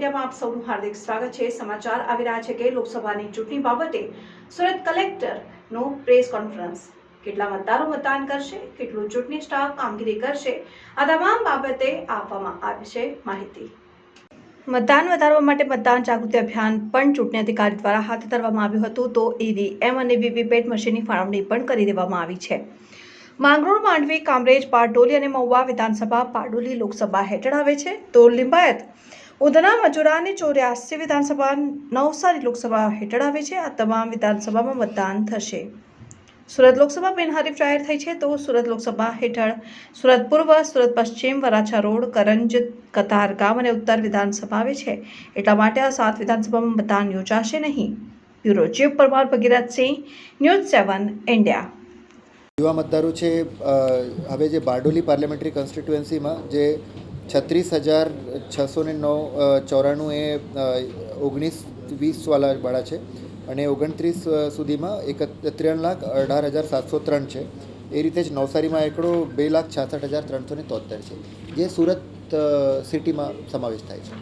ઇન્ડિયામાં આપ સૌનું હાર્દિક સ્વાગત છે। સમાચાર આવી રહ્યા છે કે લોકસભાની ચૂંટણી બાબતે સુરત કલેક્ટરનો પ્રેસ કોન્ફરન્સ। કેટલા મતદારો મતદાન કરશે, કેટલું ચૂંટણી સ્ટાફ કામગીરી કરશે, આ તમામ બાબતે આપવામાં આવી છે માહિતી। મતદાન વધારવા માટે મતદાન જાગૃતિ અભિયાન પણ ચૂંટણી અધિકારી દ્વારા હાથ ધરવામાં આવ્યું હતું, તો ઈવીએમ અને વીવીપેટ મશીનની ફાળવણી પણ કરી દેવામાં આવી છે। માંગરોળ, માંડવી, કામરેજ, પારડોલી અને મહુવા વિધાનસભા પારડોલી લોકસભા હેઠળ આવે છે, તો લિંબાયત, ઉધના, મજૂરા અને 84 વિધાનસભા નવસારી લોકસભા હેઠળ આવે છે। આ તમામ વિધાનસભામાં મતદાન થશે। સુરત લોકસભા બિનહરીફ જાહેર થઈ છે, તો સુરત લોકસભા હેઠળ સુરત પૂર્વ, સુરત પશ્ચિમ, વરાછા રોડ, કરંજ, કતારગામ અને ઉત્તર વિધાનસભા આવે છે। એટલા માટે આ 7 વિધાનસભામાં મતદાન યોજાશે નહીં। Bureau chief Parmar Bhagirathsinh, news 7 India. યુવા મતદારો છે હવે જે બારડોલી પાર્લામેન્ટરી કોન્સ્ટિટ્યુએન્સીમાં જે 36,609 એ 19-20 છે અને 29 સુધીમાં 3,18,703 છે। એ રીતે જ નવસારીમાં એકડો 2,66,373 છે, જે સુરત સિટીમાં સમાવેશ થાય છે।